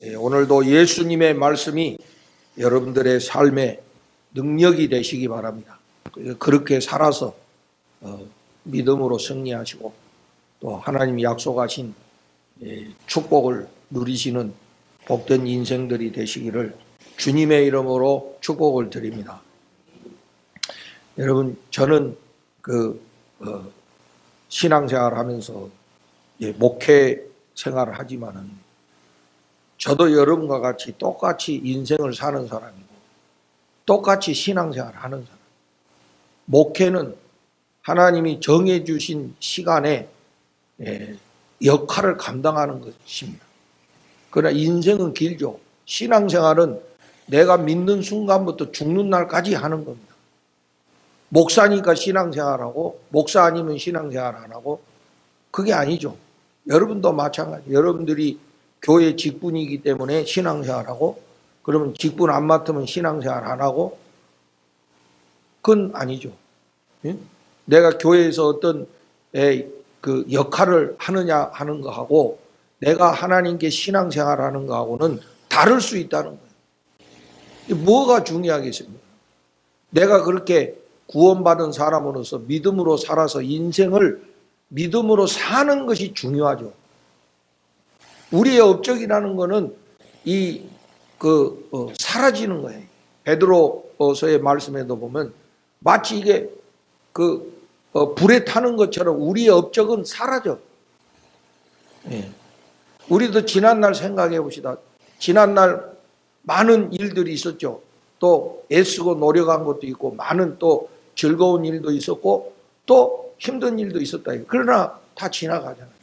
오늘도 예수님의 말씀이 여러분들의 삶의 능력이 되시기 바랍니다. 그렇게 살아서 믿음으로 승리하시고 또 하나님이 약속하신 축복을 누리시는 복된 인생들이 되시기를 주님의 이름으로 축복을 드립니다. 여러분, 저는 신앙생활 하면서 목회 생활을 하지만은 저도 여러분과 같이 똑같이 인생을 사는 사람이고 똑같이 신앙생활을 하는 사람. 목회는 하나님이 정해주신 시간에 역할을 감당하는 것입니다. 그러나 인생은 길죠. 신앙생활은 내가 믿는 순간부터 죽는 날까지 하는 겁니다. 목사니까 신앙생활하고 목사 아니면 신앙생활 안 하고 그게 아니죠. 여러분도 마찬가지. 여러분들이 교회 직분이기 때문에 신앙생활하고 그러면 직분 안 맡으면 신앙생활 안 하고 그건 아니죠. 내가 교회에서 어떤 그 역할을 하느냐 하는 거하고 내가 하나님께 신앙생활 하는 거하고는 다를 수 있다는 거예요. 뭐가 중요하겠습니까? 내가 그렇게 구원받은 사람으로서 믿음으로 살아서 인생을 믿음으로 사는 것이 중요하죠. 우리의 업적이라는 것은 사라지는 거예요. 베드로서의 말씀에도 보면 마치 이게 불에 타는 것처럼 우리의 업적은 사라져. 우리도 지난날 생각해 봅시다. 지난날 많은 일들이 있었죠. 또 애쓰고 노력한 것도 있고 많은 또 즐거운 일도 있었고 또 힘든 일도 있었다. 그러나 다 지나가잖아요.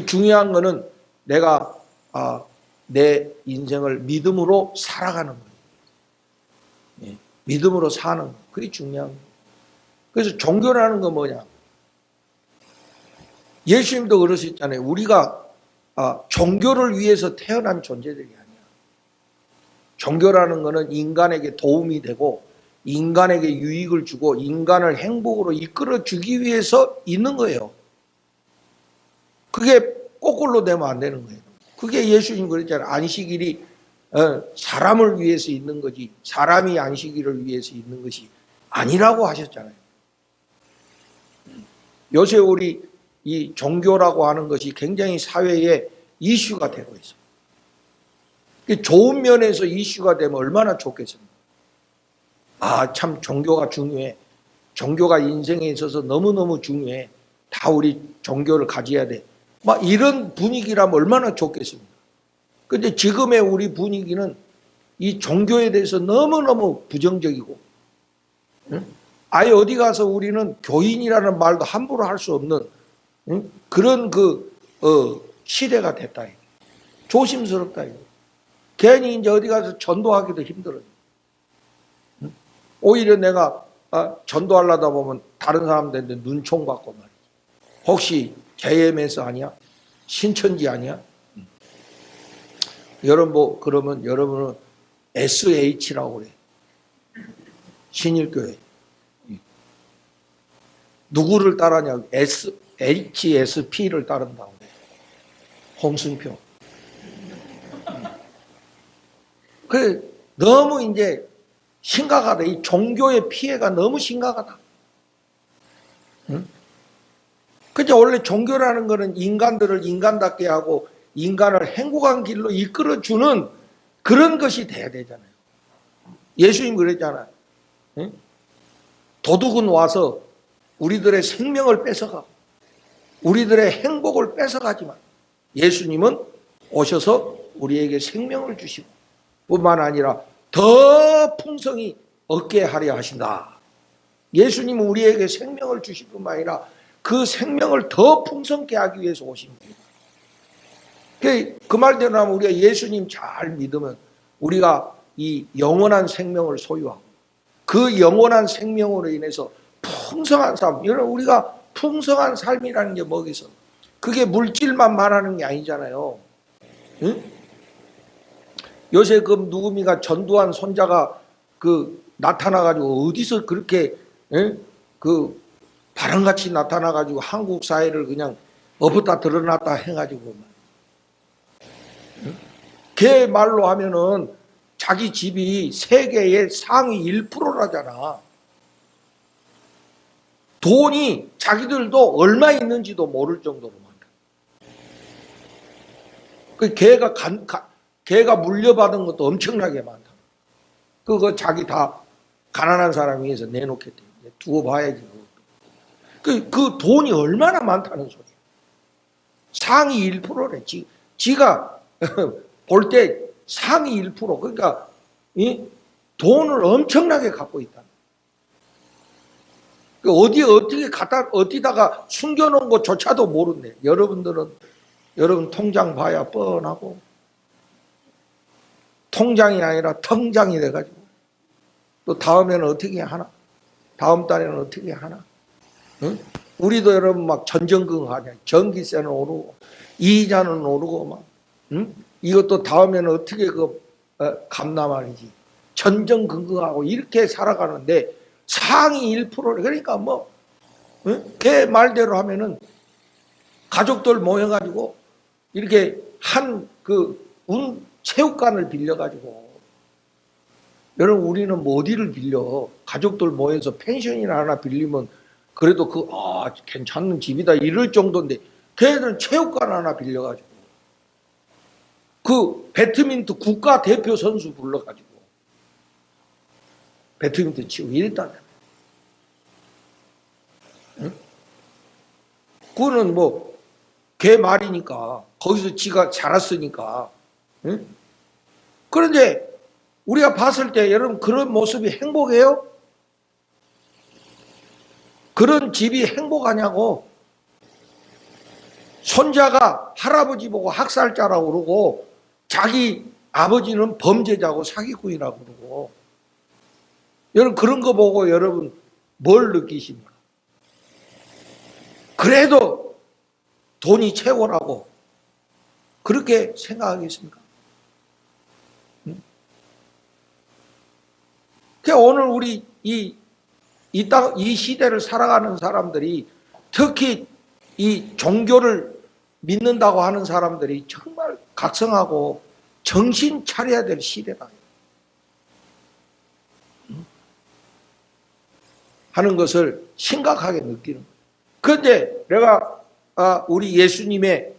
중요한 거는 내가 내 인생을 믿음으로 살아가는 거예요. 믿음으로 사는 거. 그게 중요한 거예요. 그래서 종교라는 건 뭐냐? 예수님도 그러셨잖아요. 우리가 종교를 위해서 태어난 존재들이 아니야. 종교라는 거는 인간에게 도움이 되고 인간에게 유익을 주고 인간을 행복으로 이끌어 주기 위해서 있는 거예요. 그게 거꾸로 되면 안 되는 거예요. 그게 예수님 그랬잖아요. 안식일이 사람을 위해서 있는 거지 사람이 안식일을 위해서 있는 것이 아니라고 하셨잖아요. 요새 우리 이 종교라고 하는 것이 굉장히 사회에 이슈가 되고 있어요. 좋은 면에서 이슈가 되면 얼마나 좋겠습니까? 참 종교가 중요해. 종교가 인생에 있어서 너무너무 중요해. 다 우리 종교를 가져야 돼. 막 이런 분위기라면 얼마나 좋겠습니까? 근데 지금의 우리 분위기는 이 종교에 대해서 너무너무 부정적이고, 아예 어디 가서 우리는 교인이라는 말도 함부로 할 수 없는 그런 시대가 됐다. 조심스럽다. 괜히 이제 어디 가서 전도하기도 힘들어요. 오히려 내가 전도하려다 보면 다른 사람들한테 눈총 받고 말이야. 혹시 JMS 아니야? 신천지 아니야? 여러분 그러면 여러분은 SH라고 그래. 신일교회. 누구를 따르냐고 HSP를 따른다고 그래. 홍승표. 그래 너무 이제 심각하다. 이 종교의 피해가 너무 심각하다. 그죠? 원래 종교라는 거는 인간들을 인간답게 하고 인간을 행복한 길로 이끌어주는 그런 것이 돼야 되잖아요. 예수님 그랬잖아요. 도둑은 와서 우리들의 생명을 뺏어가고 우리들의 행복을 뺏어가지만 예수님은 오셔서 우리에게 생명을 주시고 뿐만 아니라 더 풍성히 얻게 하려 하신다. 예수님은 우리에게 생명을 주실 뿐만 아니라 그 생명을 더 풍성케 하기 위해서 오신 거예요. 그 말대로 하면 우리가 예수님 잘 믿으면 우리가 이 영원한 생명을 소유하고 그 영원한 생명으로 인해서 풍성한 삶, 우리가 풍성한 삶이라는 게 뭐겠어? 그게 물질만 말하는 게 아니잖아요. 응? 요새 누구미가 전두환 손자가 나타나가지고 어디서 그렇게 바람같이 나타나가지고 한국 사회를 그냥 엎었다 드러났다 해가지고 걔 말로 하면은 자기 집이 세계의 상위 1%라잖아. 돈이 자기들도 얼마 있는지도 모를 정도로 많다. 그 걔가 물려받은 것도 엄청나게 많다. 그거 자기 다 가난한 사람 위해서 내놓겠대. 두고 봐야지. 그 돈이 얼마나 많다는 소리야. 상위 1%래. 지가 볼 때 상위 1%. 그러니까 이 돈을 엄청나게 갖고 있다. 어디다가 숨겨놓은 것조차도 모른대. 여러분 통장 봐야 뻔하고, 통장이 아니라 텅장이 돼가지고, 또 다음에는 어떻게 하나? 다음 달에는 어떻게 하나? 응? 우리도 여러분 막 전전긍긍하냐. 전기세는 오르고, 이자는 오르고, 막, 응? 이것도 다음에는 어떻게 감당하는지. 전전긍긍하고 이렇게 살아가는데, 상위 1%래. 그러니까 뭐, 응? 걔 말대로 하면은, 가족들 모여가지고, 이렇게 체육관을 빌려가지고, 여러분, 우리는 뭐 어디를 빌려? 가족들 모여서 펜션이나 하나 빌리면, 그래도 괜찮은 집이다, 이럴 정도인데, 걔들은 체육관 하나 빌려가지고, 배드민턴 국가대표 선수 불러가지고, 배드민턴 치고 이랬다잖아요. 응? 그거는 뭐, 걔 말이니까, 거기서 지가 자랐으니까. 응? 그런데, 우리가 봤을 때 여러분 그런 모습이 행복해요? 그런 집이 행복하냐고. 손자가 할아버지 보고 학살자라고 그러고 자기 아버지는 범죄자고 사기꾼이라고 그러고. 여러분 그런 거 보고 여러분 뭘 느끼십니까? 그래도 돈이 최고라고 그렇게 생각하겠습니까? 오늘 우리 이 시대를 살아가는 사람들이 특히 이 종교를 믿는다고 하는 사람들이 정말 각성하고 정신 차려야 될 시대다 하는 것을 심각하게 느끼는 거예요. 그런데 내가 우리 예수님의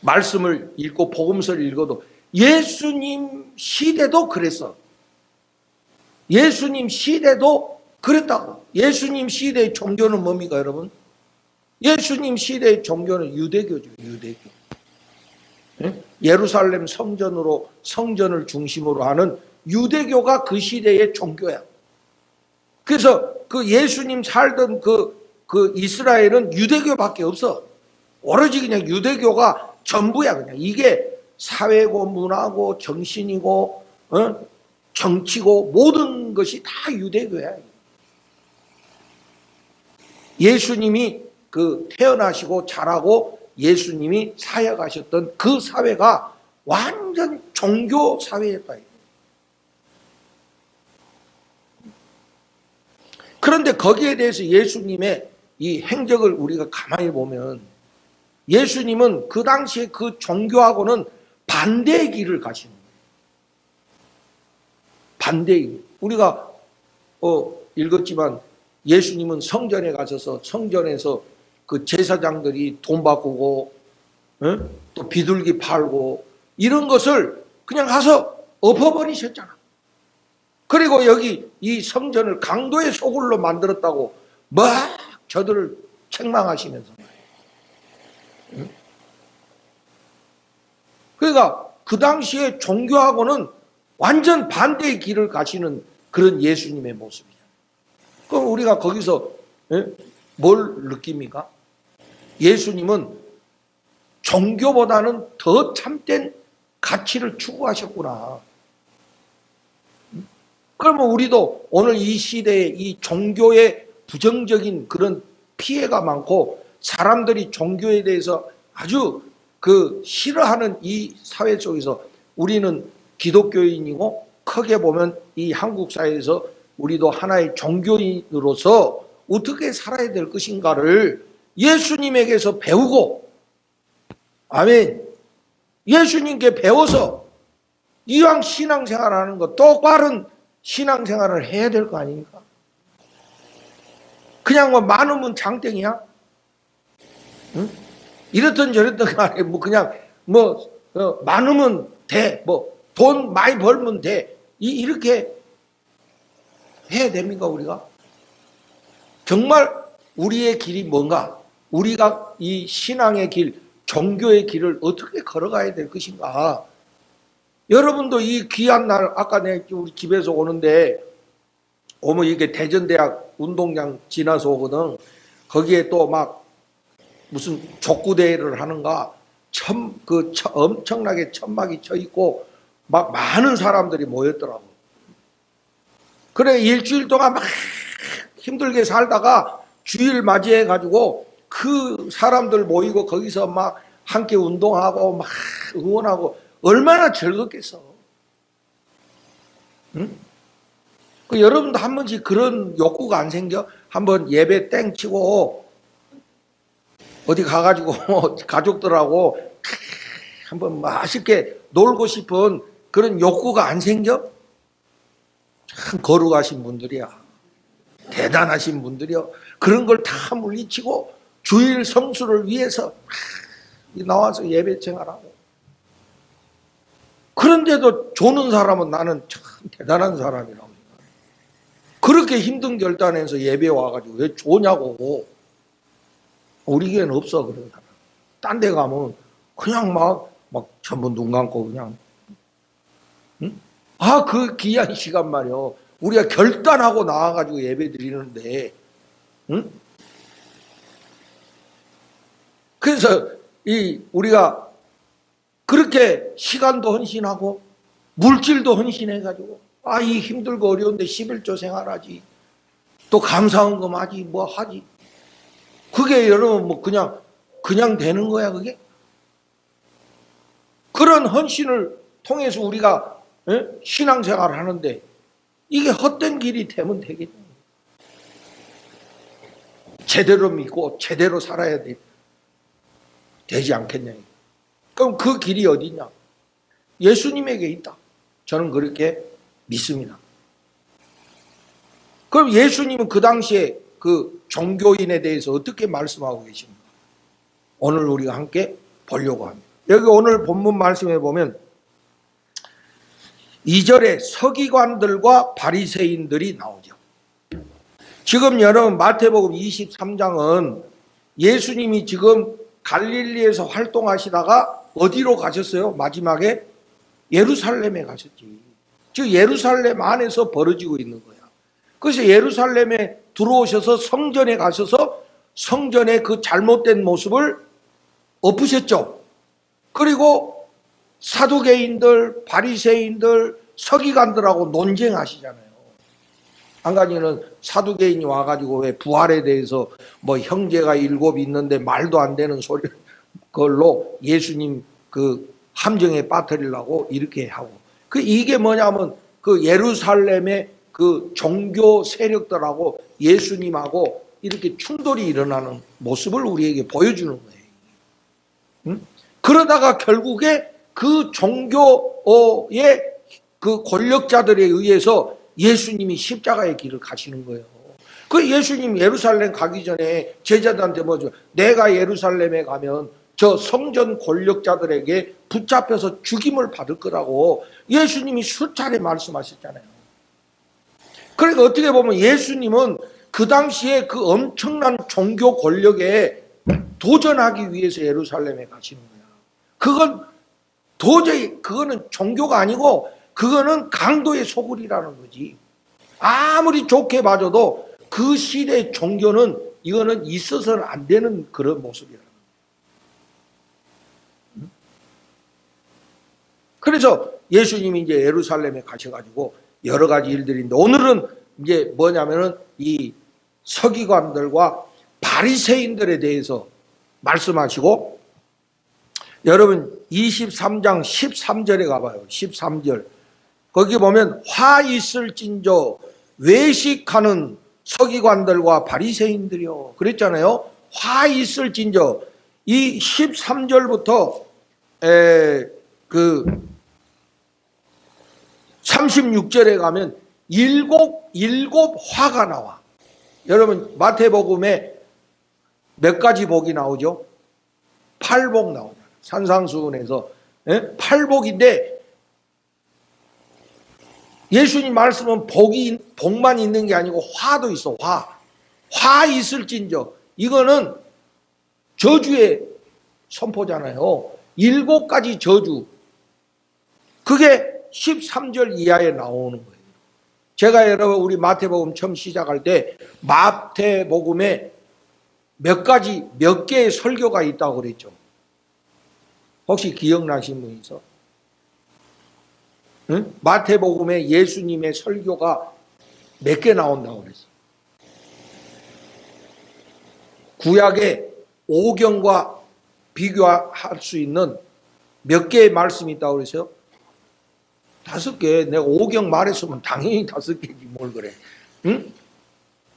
말씀을 읽고 복음서를 읽어도 예수님 시대도 그랬어. 예수님 시대도 그랬다고. 예수님 시대의 종교는 뭡니까, 여러분? 예수님 시대의 종교는 유대교죠, 유대교. 예루살렘 성전을 중심으로 하는 유대교가 그 시대의 종교야. 그래서 그 예수님 살던 그 이스라엘은 유대교밖에 없어. 오로지 그냥 유대교가 전부야, 그냥. 이게 사회고, 문화고, 정신이고, 정치고 모든 것이 다 유대교야. 예수님이 태어나시고 자라고 예수님이 사역하셨던 그 사회가 완전 종교 사회였다. 그런데 거기에 대해서 예수님의 이 행적을 우리가 가만히 보면 예수님은 그 당시에 그 종교하고는 반대의 길을 가시는 거예요. 반대의 길. 우리가 읽었지만 예수님은 성전에 가셔서 성전에서 그 제사장들이 돈 바꾸고 또 비둘기 팔고 이런 것을 그냥 가서 엎어버리셨잖아. 그리고 여기 이 성전을 강도의 소굴로 만들었다고 막 저들을 책망하시면서 그러니까 그 당시에 종교하고는 완전 반대의 길을 가시는 그런 예수님의 모습이죠. 그럼 우리가 거기서 뭘 느낍니까? 예수님은 종교보다는 더 참된 가치를 추구하셨구나. 그러면 우리도 오늘 이 시대에 이 종교의 부정적인 그런 피해가 많고 사람들이 종교에 대해서 아주 싫어하는 이 사회 속에서 우리는 기독교인이고 크게 보면 이 한국 사회에서 우리도 하나의 종교인으로서 어떻게 살아야 될 것인가를 예수님에게서 배우고, 아멘. 예수님께 배워서 이왕 신앙생활하는 거 똑바른 신앙생활을 해야 될 거 아닙니까? 그냥 뭐 많으면 장땡이야? 응? 이렇든 저렇든 간에 뭐 그냥 많으면 돼. 뭐 돈 많이 벌면 돼. 이렇게 해야 됩니까, 우리가? 정말 우리의 길이 뭔가? 우리가 이 신앙의 길, 종교의 길을 어떻게 걸어가야 될 것인가? 여러분도 이 귀한 날, 아까 내가 우리 집에서 오는데, 오면 이게 대전대학 운동장 지나서 오거든. 거기에 또 막 무슨 족구대회를 하는가? 엄청나게 천막이 쳐 있고, 막 많은 사람들이 모였더라고. 그래, 일주일 동안 막 힘들게 살다가 주일 맞이해가지고 그 사람들 모이고 거기서 막 함께 운동하고 막 응원하고 얼마나 즐겁겠어. 응? 그 여러분도 한 번씩 그런 욕구가 안 생겨? 한번 예배 땡 치고 어디 가가지고 가족들하고 한번 맛있게 놀고 싶은 그런 욕구가 안 생겨? 참 거룩하신 분들이야. 대단하신 분들이요. 그런 걸 다 물리치고 주일 성수를 위해서 나와서 예배 생활하고. 그런데도 조는 사람은 나는 참 대단한 사람이라고. 그렇게 힘든 결단에서 예배 와가지고 왜 조냐고. 우리 교회는 없어, 그런 사람. 딴 데 가면 그냥 막 전부 눈 감고 그냥. 응? 그 귀한 시간 말이요. 우리가 결단하고 나와가지고 예배 드리는데, 응? 그래서 우리가 그렇게 시간도 헌신하고 물질도 헌신해가지고 이 힘들고 어려운데 11조 생활하지. 또 감사헌금 하지, 뭐 하지. 그게 여러분 뭐 그냥 되는 거야, 그게? 그런 헌신을 통해서 우리가 신앙생활을 하는데 이게 헛된 길이 되면 되겠죠. 제대로 믿고 제대로 살아야 되지 않겠냐. 그럼 그 길이 어디냐? 예수님에게 있다. 저는 그렇게 믿습니다. 그럼 예수님은 그 당시에 그 종교인에 대해서 어떻게 말씀하고 계십니까? 오늘 우리가 함께 보려고 합니다. 여기 오늘 본문 말씀에 보면 2절에 서기관들과 바리새인들이 나오죠. 지금 여러분 마태복음 23장은 예수님이 지금 갈릴리에서 활동하시다가 어디로 가셨어요? 마지막에 예루살렘에 가셨지. 즉 예루살렘 안에서 벌어지고 있는 거야. 그래서 예루살렘에 들어오셔서 성전에 가셔서 성전의 그 잘못된 모습을 엎으셨죠. 그리고 사두개인들, 바리새인들, 서기관들하고 논쟁하시잖아요. 한 가지는 사두개인이 와가지고 왜 부활에 대해서 뭐 형제가 7 있는데 말도 안 되는 소리 그걸로 예수님 그 함정에 빠뜨리려고 이렇게 하고. 이게 뭐냐면 그 예루살렘의 그 종교 세력들하고 예수님하고 이렇게 충돌이 일어나는 모습을 우리에게 보여주는 거예요. 응? 그러다가 결국에 그 종교의 그 권력자들에 의해서 예수님이 십자가의 길을 가시는 거예요. 그 예수님 예루살렘 가기 전에 제자들한테 뭐죠? 내가 예루살렘에 가면 저 성전 권력자들에게 붙잡혀서 죽임을 받을 거라고 예수님이 수차례 말씀하셨잖아요. 그러니까 어떻게 보면 예수님은 그 당시에 그 엄청난 종교 권력에 도전하기 위해서 예루살렘에 가시는 거야. 그건 도저히 그거는 종교가 아니고 그거는 강도의 소굴이라는 거지. 아무리 좋게 봐줘도 그 시대의 종교는 이거는 있어서는 안 되는 그런 모습이라는 거야. 그래서 예수님이 이제 예루살렘에 가셔가지고 여러 가지 일들인데 오늘은 이제 뭐냐면은 이 서기관들과 바리새인들에 대해서 말씀하시고 여러분 23장 13절에 가봐요. 13절. 거기 보면 화 있을진저 외식하는 서기관들과 바리새인들이요. 그랬잖아요. 화 있을진저. 이 13절부터 그 36절에 가면 일곱 화가 나와. 여러분 마태복음에 몇 가지 복이 나오죠? 8복 나오잖아요. 산상수훈에서 팔복인데 예수님 말씀은 복만 있는 게 아니고 화도 있어. 화 있을진저. 이거는 저주의 선포잖아요. 7가지 저주. 그게 13절 이하에 나오는 거예요. 제가 여러분 우리 마태복음 처음 시작할 때 마태복음에 몇 개의 설교가 있다고 그랬죠. 혹시 기억나신 분 있어? 응? 마태복음에 예수님의 설교가 몇 개 나온다고 그랬어. 구약의 오경과 비교할 수 있는 몇 개의 말씀이 있다고 그랬어요? 5개. 내가 오경 말했으면 당연히 5개지 뭘 그래. 응?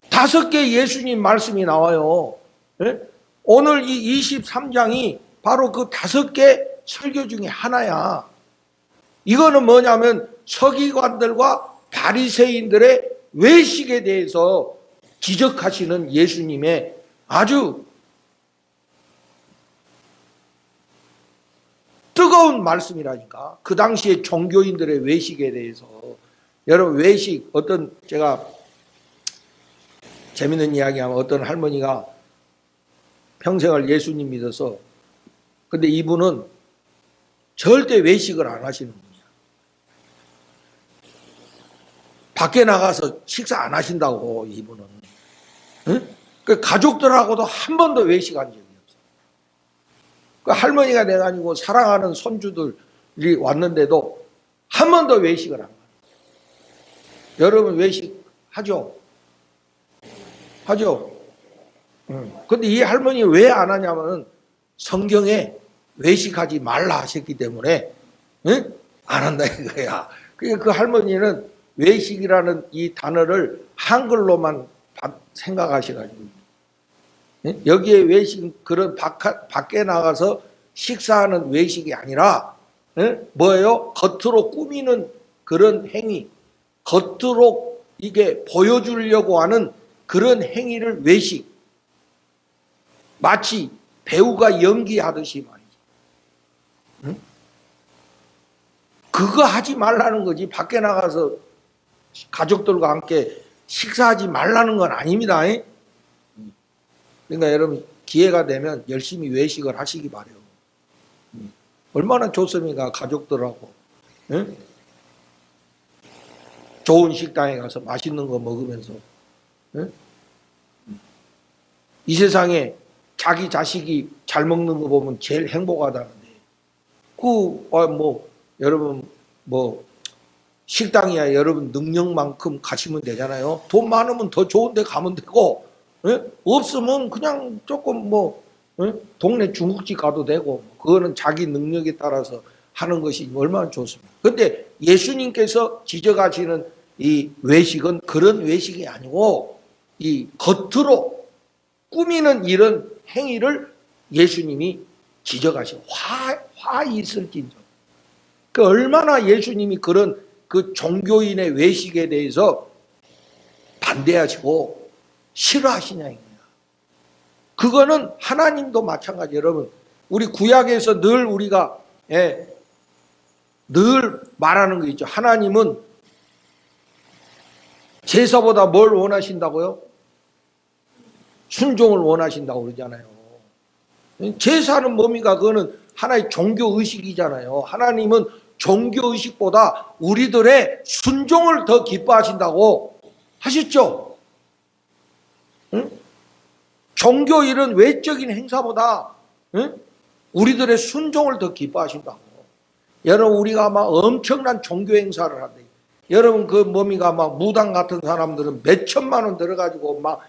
5개 예수님 말씀이 나와요. 응? 오늘 이 23장이 바로 그 5개 설교 중에 하나야. 이거는 뭐냐면 서기관들과 바리새인들의 외식에 대해서 지적하시는 예수님의 아주 뜨거운 말씀이라니까. 그 당시에 종교인들의 외식에 대해서. 여러분 외식 제가 재밌는 이야기하면 어떤 할머니가 평생을 예수님 믿어서 근데 이분은 절대 외식을 안 하시는 분이야. 밖에 나가서 식사 안 하신다고 이분은. 응? 그 가족들하고도 한 번도 외식한 적이 없어. 그 할머니가 돼가지고 사랑하는 손주들이 왔는데도 한 번도 외식을 안 해요. 여러분 외식 하죠? 하죠? 근데 이 할머니 왜 안 하냐면 성경에 외식하지 말라 하셨기 때문에 응? 안 한다 이거야. 그러니까 그 할머니는 외식이라는 이 단어를 한글로만 생각하셔가지고 응? 여기에 외식 그런 밖에 나가서 식사하는 외식이 아니라 응? 뭐예요? 겉으로 꾸미는 그런 행위, 겉으로 이게 보여주려고 하는 그런 행위를 외식. 마치 배우가 연기하듯이 말이지. 응? 그거 하지 말라는 거지. 밖에 나가서 가족들과 함께 식사하지 말라는 건 아닙니다. 그러니까 여러분 기회가 되면 열심히 외식을 하시기 바래요. 얼마나 좋습니까? 가족들하고. 응? 좋은 식당에 가서 맛있는 거 먹으면서. 응? 이 세상에 자기 자식이 잘 먹는 거 보면 제일 행복하다는데. 여러분, 식당이야 여러분 능력만큼 가시면 되잖아요. 돈 많으면 더 좋은 데 가면 되고, 없으면 그냥 조금 동네 중국집 가도 되고, 그거는 자기 능력에 따라서 하는 것이 얼마나 좋습니까? 근데 예수님께서 지적하시는 이 외식은 그런 외식이 아니고, 이 겉으로 꾸미는 이런 행위를 예수님이 지적하시고, 화 있을진저. 그 얼마나 예수님이 그런 그 종교인의 외식에 대해서 반대하시고 싫어하시냐 이거야. 그거는 하나님도 마찬가지. 여러분 우리 구약에서 늘 우리가 늘 말하는 거 있죠. 하나님은 제사보다 뭘 원하신다고요? 순종을 원하신다고 그러잖아요. 제사는 뭡니까? 그거는 하나의 종교의식이잖아요. 하나님은 종교의식보다 우리들의 순종을 더 기뻐하신다고 하셨죠? 응? 종교일은 외적인 행사보다 우리들의 순종을 더 기뻐하신다고. 여러분 우리가 막 엄청난 종교 행사를 한대. 여러분 막 무당 같은 사람들은 몇 천만 원 들어가지고 막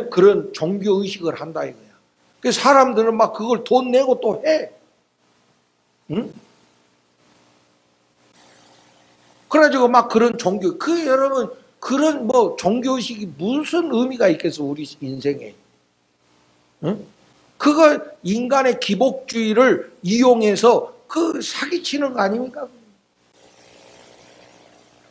그런 종교의식을 한다 이거야. 그 사람들은 막 그걸 돈 내고 또 해. 응? 그래가지고 막 그런 여러분, 그런 종교의식이 무슨 의미가 있겠어, 우리 인생에. 응? 그걸 인간의 기복주의를 이용해서 그 사기치는 거 아닙니까?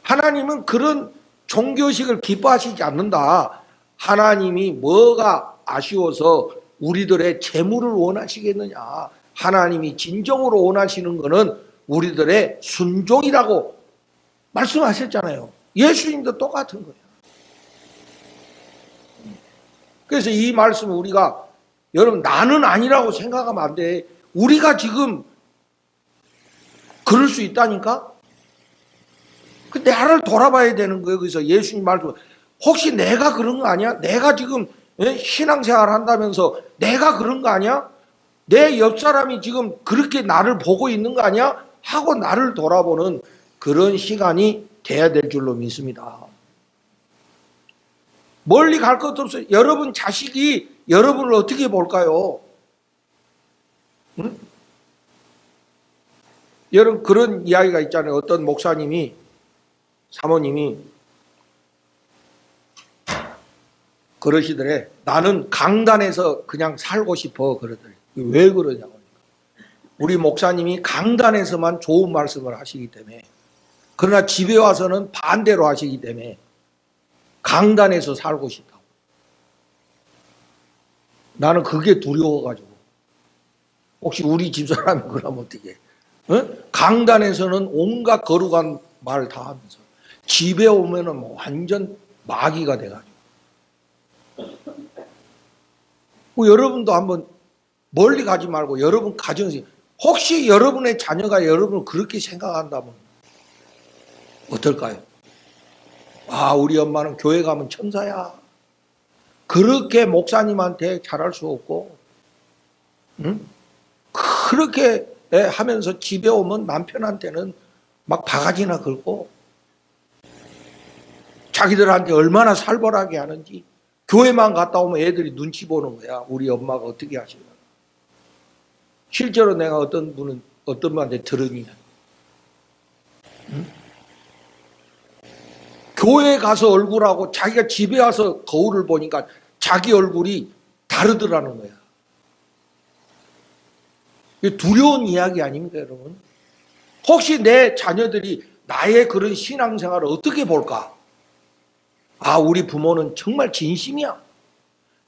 하나님은 그런 종교식을 기뻐하시지 않는다. 하나님이 뭐가 아쉬워서 우리들의 재물을 원하시겠느냐. 하나님이 진정으로 원하시는 것은 우리들의 순종이라고 말씀하셨잖아요. 예수님도 똑같은 거예요. 그래서 이 말씀을 우리가 여러분 나는 아니라고 생각하면 안 돼. 우리가 지금 그럴 수 있다니까? 그 나를 돌아봐야 되는 거예요. 그래서 예수님 말씀 혹시 내가 그런 거 아니야? 내가 지금 신앙생활 한다면서 내가 그런 거 아니야? 내 옆 사람이 지금 그렇게 나를 보고 있는 거 아니야? 하고 나를 돌아보는 그런 시간이 돼야 될 줄로 믿습니다. 멀리 갈 것도 없어요. 여러분 자식이 여러분을 어떻게 볼까요? 응? 여러분 그런 이야기가 있잖아요. 어떤 목사님이 사모님이 그러시더래. 나는 강단에서 그냥 살고 싶어 그러더래. 왜 그러냐고. 우리 목사님이 강단에서만 좋은 말씀을 하시기 때문에, 그러나 집에 와서는 반대로 하시기 때문에 강단에서 살고 싶다고. 나는 그게 두려워가지고. 혹시 우리 집사람이 그러면 어떻게 해? 강단에서는 온갖 거룩한 말 다 하면서 집에 오면은 뭐 완전 마귀가 돼가지고. 여러분도 한번 멀리 가지 말고 여러분 가정에서 혹시 여러분의 자녀가 여러분을 그렇게 생각한다면 어떨까요? 아, 우리 엄마는 교회 가면 천사야. 그렇게 목사님한테 잘할 수 없고, 응? 그렇게 하면서 집에 오면 남편한테는 막 바가지나 긁고, 자기들한테 얼마나 살벌하게 하는지, 교회만 갔다 오면 애들이 눈치 보는 거야. 우리 엄마가 어떻게 하시나. 실제로 내가 어떤 분한테 들으니, 응? 교회 가서 얼굴하고 자기가 집에 와서 거울을 보니까 자기 얼굴이 다르더라는 거야. 이게 두려운 이야기 아닙니까, 여러분? 혹시 내 자녀들이 나의 그런 신앙생활을 어떻게 볼까? 아, 우리 부모는 정말 진심이야.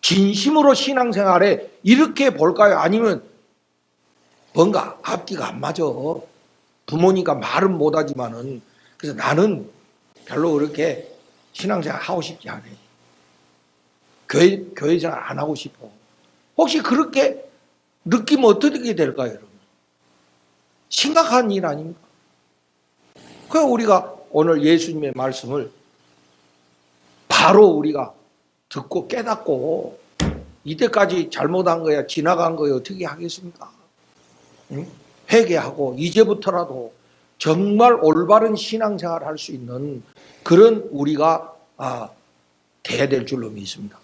진심으로 신앙생활에 이렇게 볼까요? 아니면 뭔가 앞뒤가 안 맞아. 부모니까 말은 못하지만은. 그래서 나는 별로 그렇게 신앙생활 하고 싶지 않아. 교회 생활 안 하고 싶어. 혹시 그렇게 느끼면 어떻게 될까요, 여러분? 심각한 일 아닙니까? 그래서 우리가 오늘 예수님의 말씀을 바로 우리가 듣고 깨닫고 이때까지 잘못한 거야, 지나간 거야, 어떻게 하겠습니까? 응? 회개하고 이제부터라도 정말 올바른 신앙생활을 할 수 있는 그런 우리가 돼야 될 줄로 믿습니다.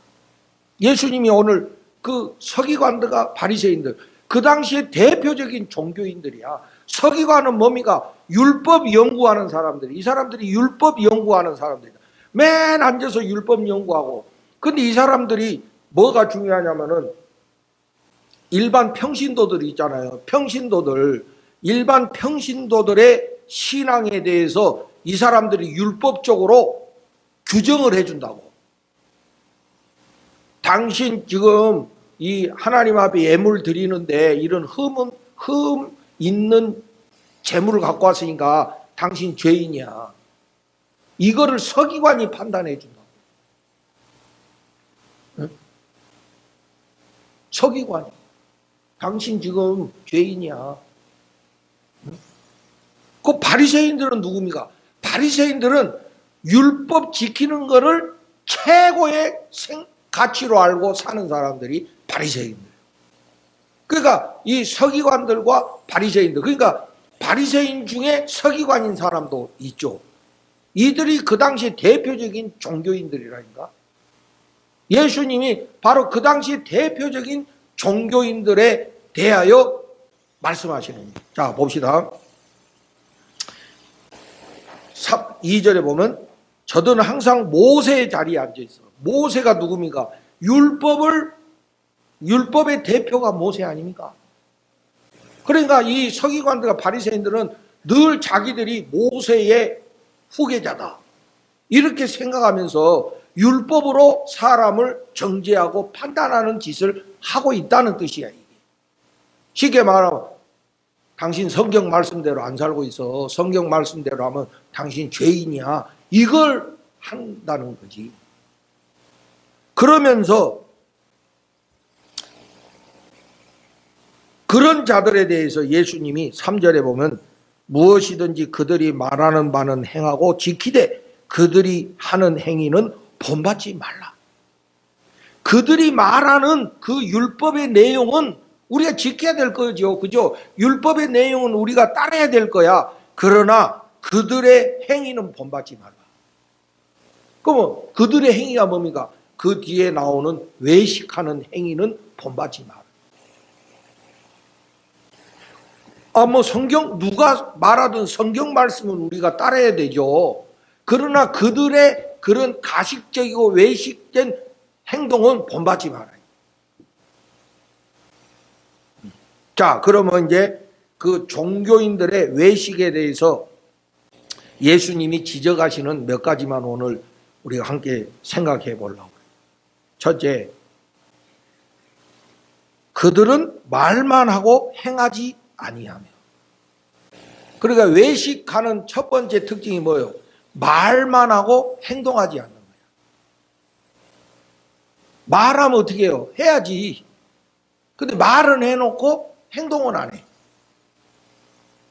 예수님이 오늘 그 서기관들과 바리새인들, 그 당시에 대표적인 종교인들이야. 서기관은 뭡니까? 율법 연구하는 사람들이. 이 사람들이 율법 연구하는 사람들이다. 맨 앉아서 율법 연구하고. 근데 이 사람들이 뭐가 중요하냐면은 일반 평신도들이 있잖아요. 평신도들. 일반 평신도들의 신앙에 대해서 이 사람들이 율법적으로 규정을 해준다고. 당신 지금 이 하나님 앞에 예물 드리는데 이런 흠 있는 재물을 갖고 왔으니까 당신 죄인이야. 이거를 서기관이 판단해 준다고. 응? 서기관이. 당신 지금 죄인이야. 응? 그 바리새인들은 누굽니까? 바리새인들은 율법 지키는 거를 최고의 가치로 알고 사는 사람들이 바리새인들. 그러니까 이 서기관들과 바리새인들, 그러니까 바리새인 중에 서기관인 사람도 있죠. 이들이 그 당시 대표적인 종교인들이라니까. 예수님이 바로 그 당시 대표적인 종교인들에 대하여 말씀하시는 거예요. 자, 봅시다. 2절에 보면 저들은 항상 모세의 자리에 앉아 있어. 모세가 누굽니까? 율법의 대표가 모세 아닙니까? 그러니까 이 서기관들과 바리새인들은 늘 자기들이 모세의 후계자다 이렇게 생각하면서 율법으로 사람을 정죄하고 판단하는 짓을 하고 있다는 뜻이야. 이게. 쉽게 말하면 당신 성경 말씀대로 안 살고 있어. 성경 말씀대로 하면 당신 죄인이야. 이걸 한다는 거지. 그러면서 그런 자들에 대해서 예수님이 3절에 보면 무엇이든지 그들이 말하는 바는 행하고 지키되 그들이 하는 행위는 본받지 말라. 그들이 말하는 그 율법의 내용은 우리가 지켜야 될 거죠. 그죠? 율법의 내용은 우리가 따라야 될 거야. 그러나 그들의 행위는 본받지 말라. 그러면 그들의 행위가 뭡니까? 그 뒤에 나오는 외식하는 행위는 본받지 마라. 성경 누가 말하든 성경 말씀은 우리가 따라야 되죠. 그러나 그들의 그런 가식적이고 외식된 행동은 본받지 말아요. 자, 그러면 이제 그 종교인들의 외식에 대해서 예수님이 지적하시는 몇 가지만 오늘 우리가 함께 생각해 보려고. 첫째, 그들은 말만 하고 행하지 아니하며. 그러니까 외식하는 첫 번째 특징이 뭐예요? 말만 하고 행동하지 않는 거예요. 말하면 어떻게 해요? 해야지. 근데 말은 해놓고 행동은 안 해.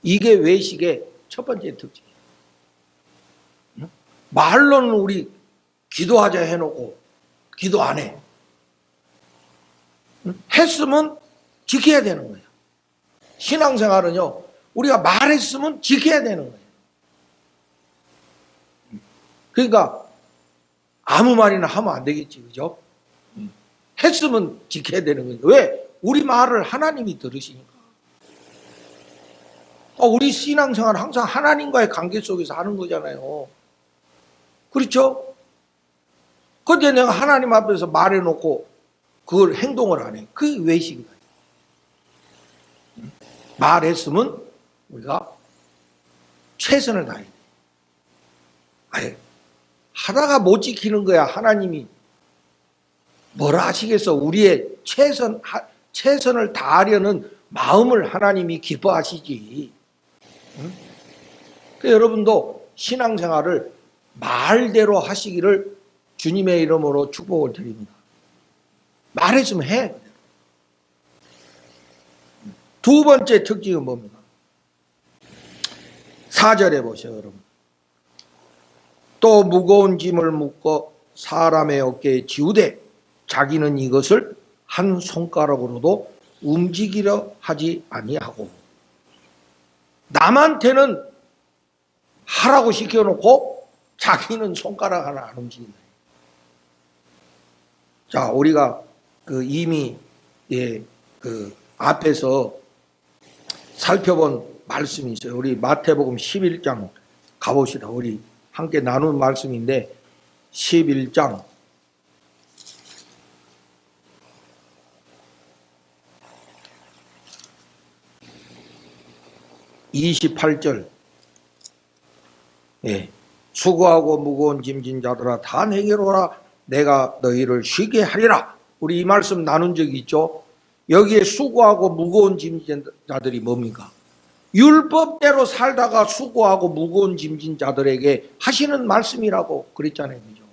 이게 외식의 첫 번째 특징이에요. 말로는 우리 기도하자 해놓고 기도 안 해. 했으면 지켜야 되는 거예요. 신앙생활은요, 우리가 말했으면 지켜야 되는 거예요. 그러니까 아무 말이나 하면 안 되겠지, 그죠? 했으면 지켜야 되는 거예요. 왜? 우리 말을 하나님이 들으시니까. 우리 신앙생활은 항상 하나님과의 관계 속에서 하는 거잖아요. 그렇죠? 근데 내가 하나님 앞에서 말해놓고 그걸 행동을 안 해. 그게 외식이다. 말했으면 우리가 최선을 다해야 돼. 아예 하다가 못 지키는 거야. 하나님이 뭐라 하시겠어? 우리의 최선을 다하려는 마음을 하나님이 기뻐하시지. 그러니까 여러분도 신앙생활을 말대로 하시기를 주님의 이름으로 축복을 드립니다. 말했으면 해. 두 번째 특징은 뭡니까? 4절에 보세요, 여러분. 또 무거운 짐을 묶어 사람의 어깨에 지우되 자기는 이것을 한 손가락으로도 움직이려 하지 아니하고. 남한테는 하라고 시켜놓고 자기는 손가락 하나 안 움직인다. 자, 우리가 이미 앞에서 살펴본 말씀이 있어요. 우리 마태복음 11장 가봅시다. 우리 함께 나눈 말씀인데 11장 28절. 수고하고 무거운 짐진 자들아 다 내게로 오라 내가 너희를 쉬게 하리라. 우리 이 말씀 나눈 적이 있죠. 여기에 수고하고 무거운 짐진 자들이 뭡니까? 율법대로 살다가 수고하고 무거운 짐진 자들에게 하시는 말씀이라고 그랬잖아요. 그죠?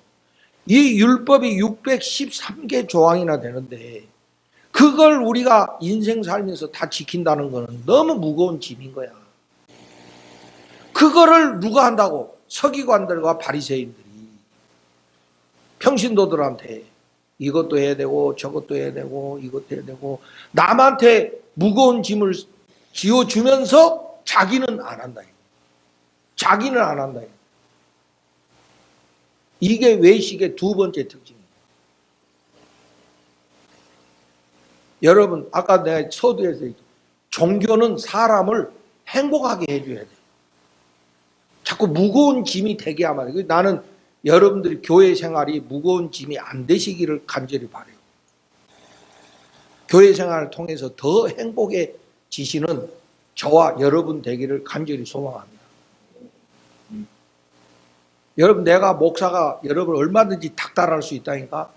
이 율법이 613개 조항이나 되는데 그걸 우리가 인생 살면서 다 지킨다는 것은 너무 무거운 짐인 거야. 그거를 누가 한다고? 서기관들과 바리새인들이 평신도들한테 이것도 해야 되고 저것도 해야 되고 이것도 해야 되고 남한테 무거운 짐을 지어주면서 자기는 안 한다. 자기는 안 한다. 이게 외식의 두 번째 특징이에요. 여러분 아까 내가 서두에서 종교는 사람을 행복하게 해줘야 돼요. 자꾸 무거운 짐이 되게 하면 돼요. 나는 여러분들이 교회 생활이 무거운 짐이 안 되시기를 간절히 바라요. 교회 생활을 통해서 더 행복해지기를 지시는 저와 여러분 되기를 간절히 소망합니다. 여러분, 내가 목사가 여러분 얼마든지 닥달할 수 있다니까.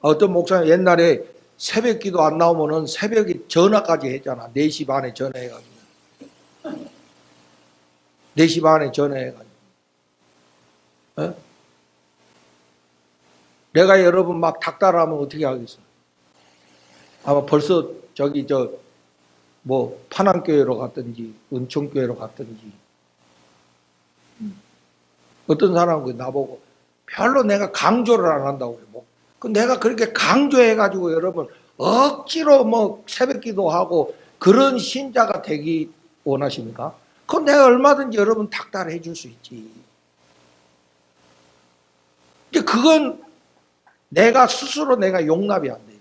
어떤 목사는 옛날에 새벽 기도 안 나오면은 새벽에 전화까지 했잖아. 4시 반에 전화해가지고. 4시 반에 전화해가지고. 어? 내가 여러분 막 닥달하면 어떻게 하겠어? 아마 벌써 저기 뭐 파남교회로 갔든지 은총교회로 갔든지. 어떤 사람은 나보고 별로 내가 강조를 안 한다고 그래. 뭐. 내가 그렇게 강조해가지고 여러분 억지로 뭐 새벽 기도하고 그런 신자가 되기 원하십니까? 그건 내가 얼마든지 여러분 닥달해 줄 수 있지. 근데 그건 내가 스스로 내가 용납이 안 돼요.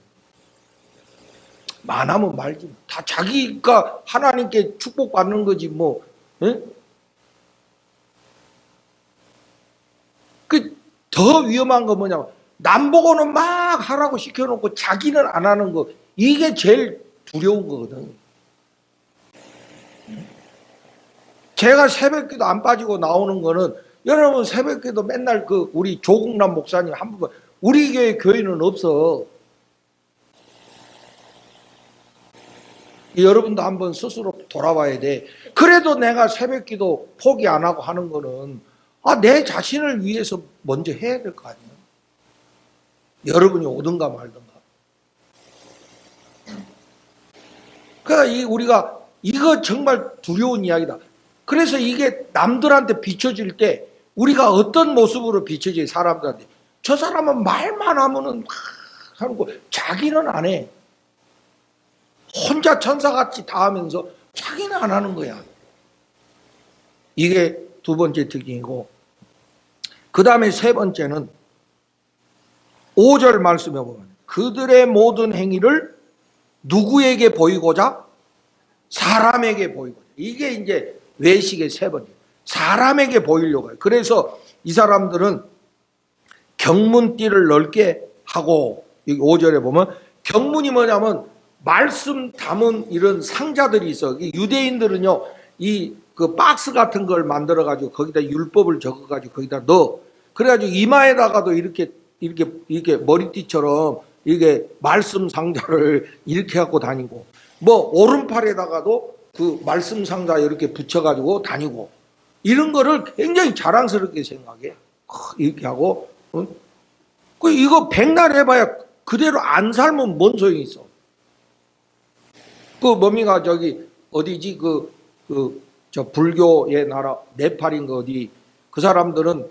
많으면 말지. 다 자기가 하나님께 축복받는 거지 뭐. 응? 더 위험한 거 뭐냐면 남 보고는 막 하라고 시켜놓고 자기는 안 하는 거. 이게 제일 두려운 거거든. 제가 새벽기도 안 빠지고 나오는 거는 여러분 새벽기도 맨날 우리 조국남 목사님 한 번 우리 교회는 없어. 여러분도 한번 스스로 돌아봐야 돼. 그래도 내가 새벽기도 포기 안 하고 하는 거는 내 자신을 위해서 먼저 해야 될 거 아니에요. 여러분이 오든가 말든가. 그러니까 우리가 이거 정말 두려운 이야기다. 그래서 이게 남들한테 비춰질 때 우리가 어떤 모습으로 비춰져요, 사람들한테. 저 사람은 말만 하면은 막 하는 거, 자기는 안 해. 혼자 천사같이 다 하면서 자기는 안 하는 거야. 이게 두 번째 특징이고, 그 다음에 세 번째는 5절 말씀에 보면 그들의 모든 행위를 누구에게 보이고자? 사람에게 보이고자. 이게 이제 외식의 세 번째. 사람에게 보이려고 해요. 그래서 이 사람들은 경문띠를 넓게 하고, 여기 5절에 보면 경문이 뭐냐면 말씀 담은 이런 상자들이 있어. 유대인들은요, 그 박스 같은 걸 만들어가지고 거기다 율법을 적어가지고 거기다 넣어. 그래가지고 이마에다가도 이렇게 머리띠처럼 이게 말씀 상자를 이렇게 갖고 다니고, 뭐 오른팔에다가도 그 말씀 상자 이렇게 붙여가지고 다니고, 이런 거를 굉장히 자랑스럽게 생각해. 이렇게 하고, 이거 백날 해봐야 그대로 안 살면 뭔 소용이 있어. 뭡니까, 어디지, 저 불교의 나라, 네팔인가 어디, 그 사람들은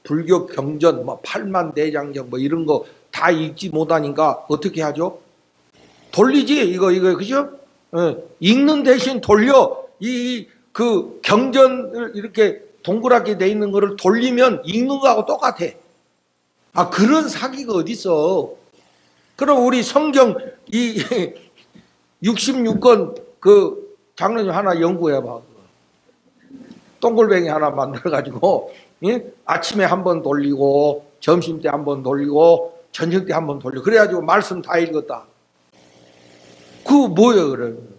불교 경전, 뭐, 팔만대장경, 뭐, 이런 거 다 읽지 못하니까 어떻게 하죠? 돌리지, 이거, 그죠? 읽는 대신 돌려. 그 경전을 이렇게 동그랗게 돼 있는 거를 돌리면 읽는 거하고 똑같아. 그런 사기가 어딨어. 그럼 우리 성경 66권 장로님 하나 연구해봐. 동글뱅이 하나 만들어가지고, 아침에 한번 돌리고, 점심 때 한번 돌리고, 저녁 때 한번 돌리고, 그래가지고 말씀 다 읽었다. 그거 뭐예요, 그러면?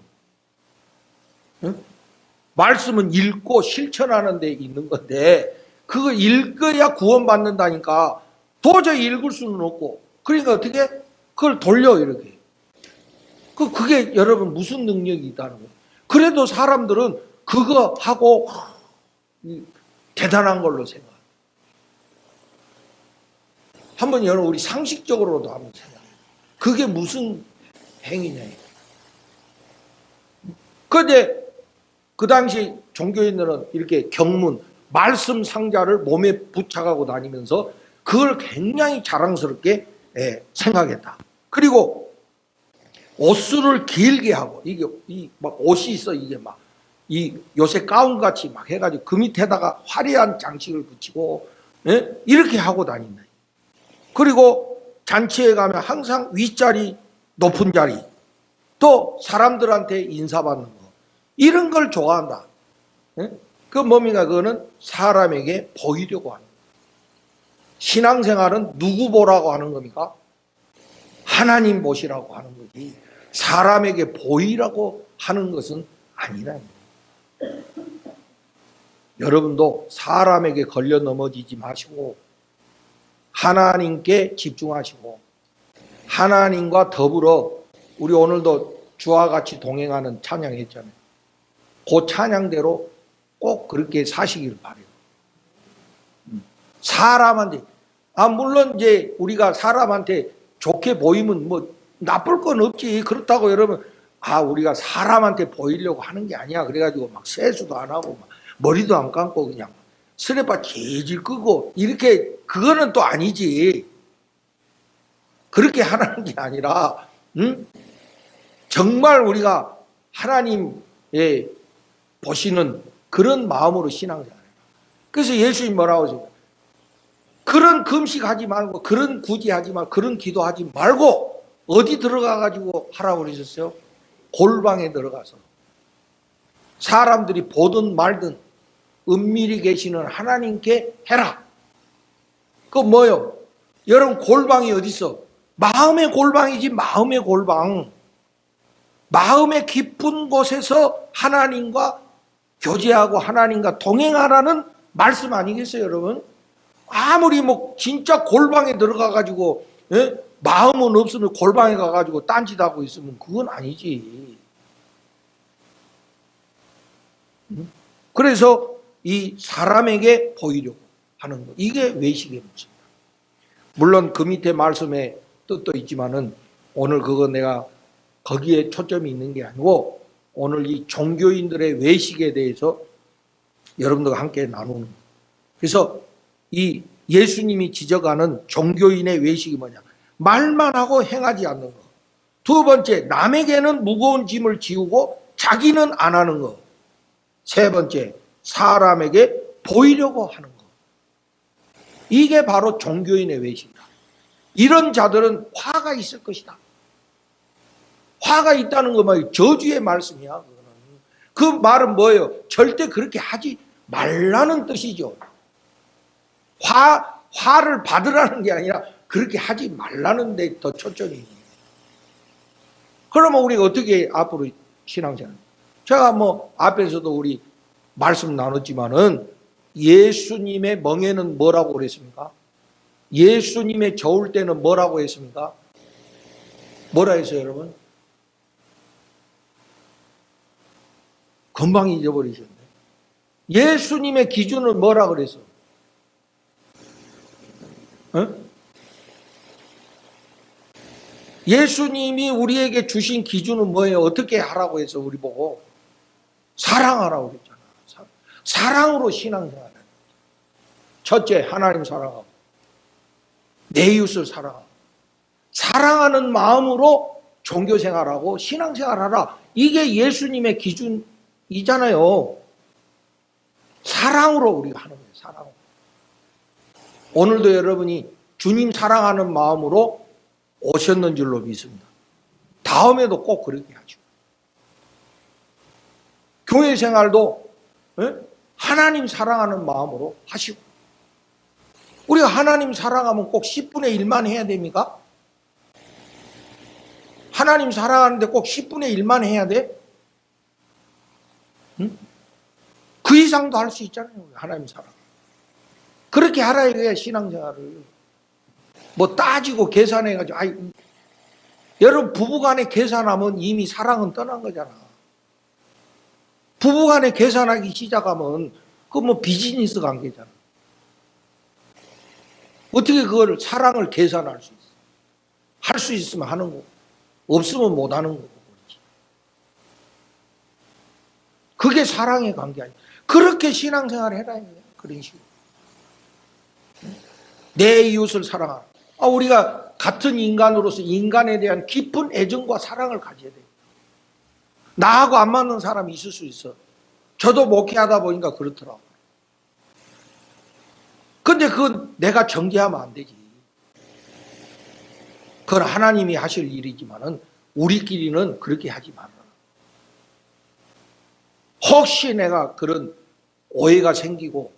말씀은 읽고 실천하는 데 있는 건데, 그거 읽어야 구원받는다니까. 도저히 읽을 수는 없고, 그러니까 어떻게? 그걸 돌려, 이렇게. 그게 여러분 무슨 능력이 있다는 거예요. 그래도 사람들은 그거 하고 대단한 걸로 생각해요. 한번 여러분 우리 상식적으로도 한번 생각해요. 그게 무슨 행위냐. 그런데 그 당시 종교인들은 이렇게 경문, 말씀 상자를 몸에 부착하고 다니면서 그걸 굉장히 자랑스럽게 생각했다. 그리고 옷수를 길게 하고, 이게 막 옷이 있어, 이게 막 요새 가운 같이 막 해가지고 그 밑에다가 화려한 장식을 붙이고, 이렇게 하고 다닌다. 그리고 잔치에 가면 항상 윗자리, 높은 자리, 또 사람들한테 인사받는 거, 이런 걸 좋아한다. 그 뭡니까? 그거는 사람에게 보이려고 하는 거예요. 신앙생활은 누구 보라고 하는 겁니까? 하나님 보시라고 하는 거지. 사람에게 보이라고 하는 것은 아니라. 여러분도 사람에게 걸려 넘어지지 마시고 하나님께 집중하시고 하나님과 더불어 우리 오늘도 주와 같이 동행하는 찬양했잖아요. 그 찬양대로 꼭 그렇게 사시길 바라요. 사람한테 물론 이제 우리가 사람한테 좋게 보이면 뭐 나쁠 건 없지. 그렇다고 여러분 우리가 사람한테 보이려고 하는 게 아니야. 그래가지고 막 세수도 안 하고 막 머리도 안 감고 그냥 스레빠 질질 끄고 이렇게 그거는 또 아니지. 그렇게 하라는 게 아니라 정말 우리가 하나님의 보시는 그런 마음으로 신앙생활해요. 그래서 예수님 뭐라고 하세요? 그런 금식하지 말고 그런 구제하지 말고 그런 기도하지 말고 어디 들어가가지고 하라고 그러셨어요? 골방에 들어가서 사람들이 보든 말든 은밀히 계시는 하나님께 해라. 그거 뭐요? 여러분 골방이 어디 있어? 마음의 골방이지. 마음의 골방. 마음의 깊은 곳에서 하나님과 교제하고 하나님과 동행하라는 말씀 아니겠어요, 여러분? 아무리 뭐 진짜 골방에 들어가가지고 마음은 없으면 골방에 가가지고 딴짓하고 있으면 그건 아니지. 그래서 이 사람에게 보이려고 하는 것, 이게 외식의 모습입니다. 물론 그 밑에 말씀에 뜻도 있지만은 오늘 그거 내가 거기에 초점이 있는 게 아니고 오늘 이 종교인들의 외식에 대해서 여러분들과 함께 나누는 거예요. 그래서 이 예수님이 지적하는 종교인의 외식이 뭐냐? 말만 하고 행하지 않는 것. 두 번째, 남에게는 무거운 짐을 지우고 자기는 안 하는 것. 세 번째, 사람에게 보이려고 하는 것. 이게 바로 종교인의 외식이다. 이런 자들은 화가 있을 것이다. 화가 있다는 거 말이야. 저주의 말씀이야. 그 말은 뭐예요? 절대 그렇게 하지 말라는 뜻이죠. 화를 받으라는 게 아니라 그렇게 하지 말라는 데 더 초점이 있는 거예요. 그러면 우리가 어떻게 앞으로 신앙생활? 제가 뭐 앞에서도 우리 말씀 나눴지만은 예수님의 멍에는 뭐라고 그랬습니까? 예수님의 저울 때는 뭐라고 했습니까? 뭐라 했어요, 여러분? 금방 잊어버리셨네. 예수님의 기준은 뭐라 그랬어? 예수님이 우리에게 주신 기준은 뭐예요? 어떻게 하라고 해서 우리 보고? 사랑하라고 그랬잖아. 사랑으로 신앙생활하는 거죠. 첫째, 하나님 사랑하고 내 이웃을 사랑하고 사랑하는 마음으로 종교생활하고 신앙생활하라. 이게 예수님의 기준이잖아요. 사랑으로 우리가 하는 거예요. 사랑으로. 오늘도 여러분이 주님 사랑하는 마음으로 오셨는 줄로 믿습니다. 다음에도 꼭 그렇게 하죠. 교회 생활도 하나님 사랑하는 마음으로 하시고, 우리가 하나님 사랑하면 꼭 10분의 1만 해야 됩니까? 하나님 사랑하는데 꼭 10분의 1만 해야 돼? 그 이상도 할 수 있잖아요. 하나님 사랑. 그렇게 하라 이거야, 신앙생활을. 뭐 따지고 계산해가지고, 여러분 부부간에 계산하면 이미 사랑은 떠난 거잖아. 부부간에 계산하기 시작하면 그거 뭐 비즈니스 관계잖아. 어떻게 그걸 사랑을 계산할 수 있어? 할 수 있으면 하는 거고 없으면 못 하는 거고. 그게 사랑의 관계 아니야. 그렇게 신앙생활 해라 이거야. 그런 식으로. 내 이웃을 사랑하라. 우리가 같은 인간으로서 인간에 대한 깊은 애정과 사랑을 가져야 돼요. 나하고 안 맞는 사람이 있을 수 있어. 저도 목회하다 보니까 그렇더라고. 근데 그건 내가 정죄하면 안 되지. 그건 하나님이 하실 일이지만은 우리끼리는 그렇게 하지 말아라. 혹시 내가 그런 오해가 생기고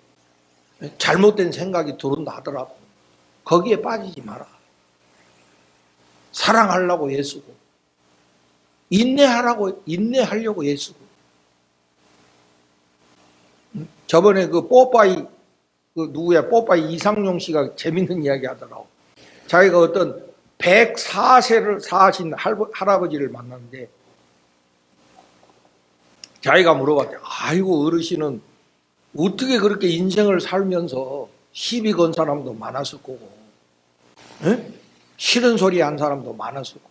잘못된 생각이 들어온다 하더라도 거기에 빠지지 마라. 사랑하려고 애쓰고 인내하려고 애쓰고. 저번에 그 뽀빠이, 뽀빠이 이상용 씨가 재밌는 이야기 하더라고. 자기가 어떤 104세를 사신 할아버지를 만났는데, 자기가 물어봤대. 아이고, 어르신은 어떻게 그렇게 인생을 살면서 시비 건 사람도 많았을 거고, 에? 싫은 소리 한 사람도 많았을 거고,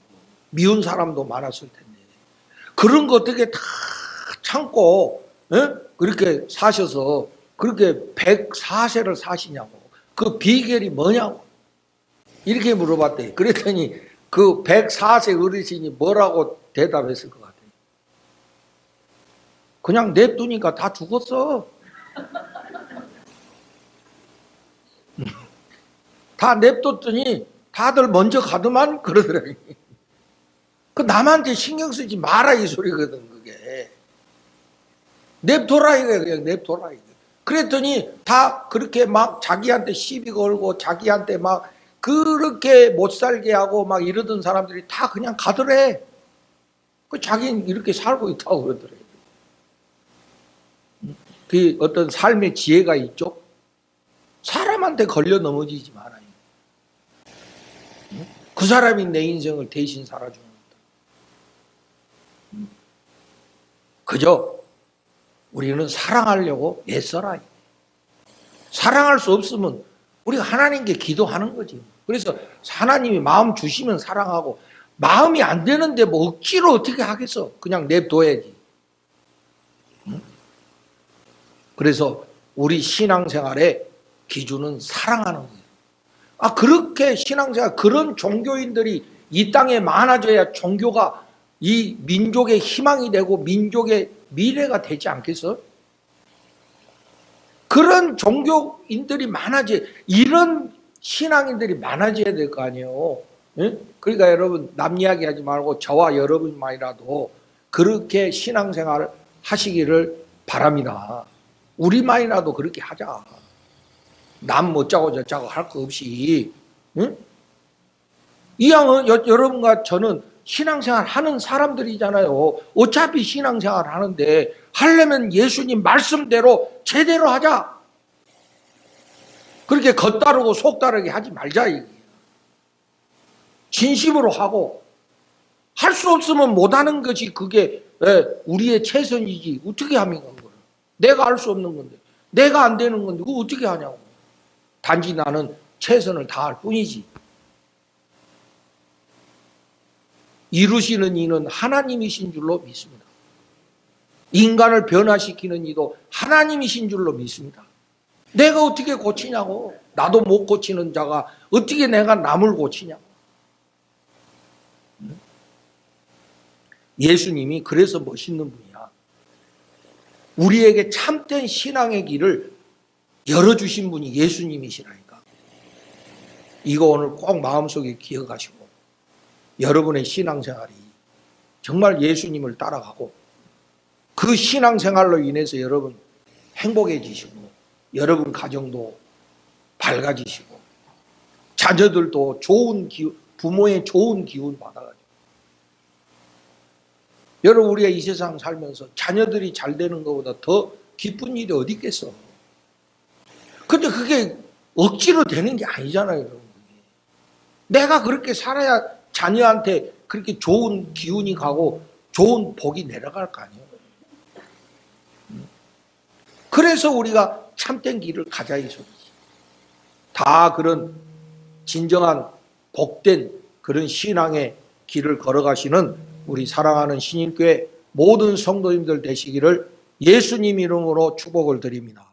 미운 사람도 많았을 텐데, 그런 거 어떻게 다 참고, 그렇게 사셔서 그렇게 104세를 사시냐고. 그 비결이 뭐냐고. 이렇게 물어봤대. 그랬더니 그 104세 어르신이 뭐라고 대답했을 것 같아요. 그냥 냅두니까 다 죽었어. 다 냅뒀더니 다들 먼저 가더만 그러더라고요. 그 남한테 신경 쓰지 마라 이 소리거든 그게. 냅둬라 이거야. 그냥 냅둬라 이거. 그랬더니 다 그렇게 막 자기한테 시비 걸고 자기한테 막 그렇게 못 살게 하고 막 이러던 사람들이 다 그냥 가더래. 그 자기는 이렇게 살고 있다고 그러더래. 그 어떤 삶의 지혜가 있죠. 사람한테 걸려 넘어지지 말아요. 그 사람이 내 인생을 대신 살아주는 거다. 그저 우리는 사랑하려고 애써라. 사랑할 수 없으면 우리가 하나님께 기도하는 거지. 그래서 하나님이 마음 주시면 사랑하고, 마음이 안 되는데 뭐 억지로 어떻게 하겠어. 그냥 냅둬야지. 그래서 우리 신앙생활의 기준은 사랑하는 거예요. 그렇게 신앙생활, 그런 종교인들이 이 땅에 많아져야 종교가 이 민족의 희망이 되고 민족의 미래가 되지 않겠어? 그런 종교인들이 많아져, 이런 신앙인들이 많아져야 될 거 아니에요. 그러니까 여러분 남 이야기하지 말고 저와 여러분만이라도 그렇게 신앙생활을 하시기를 바랍니다. 우리만이라도 그렇게 하자. 남 못자고 저자고 할 거 없이. 이왕은 여러분과 저는 신앙생활 하는 사람들이잖아요. 어차피 신앙생활 하는데 하려면 예수님 말씀대로 제대로 하자. 그렇게 겉다르고 속다르게 하지 말자. 진심으로 하고, 할 수 없으면 못하는 것이 그게 우리의 최선이지. 어떻게 합니까? 내가 할 수 없는 건데, 내가 안 되는 건데 그거 어떻게 하냐고. 단지 나는 최선을 다할 뿐이지. 이루시는 이는 하나님이신 줄로 믿습니다. 인간을 변화시키는 이도 하나님이신 줄로 믿습니다. 내가 어떻게 고치냐고. 나도 못 고치는 자가 어떻게 내가 남을 고치냐고. 예수님이 그래서 멋있는 분이야. 우리에게 참된 신앙의 길을 열어주신 분이 예수님이시라니까. 이거 오늘 꼭 마음속에 기억하시고, 여러분의 신앙생활이 정말 예수님을 따라가고, 그 신앙생활로 인해서 여러분 행복해지시고, 여러분 가정도 밝아지시고, 자녀들도 좋은 기운, 부모의 좋은 기운 받아가지고. 여러분 우리가 이 세상 살면서 자녀들이 잘 되는 것보다 더 기쁜 일이 어디 있겠어. 근데 그게 억지로 되는 게 아니잖아요, 여러분. 내가 그렇게 살아야 자녀한테 그렇게 좋은 기운이 가고 좋은 복이 내려갈 거 아니에요. 그래서 우리가 참된 길을 가자 이 소리지. 다 그런 진정한 복된 그런 신앙의 길을 걸어가시는 우리 사랑하는 신인교회 모든 성도님들 되시기를 예수님 이름으로 축복을 드립니다.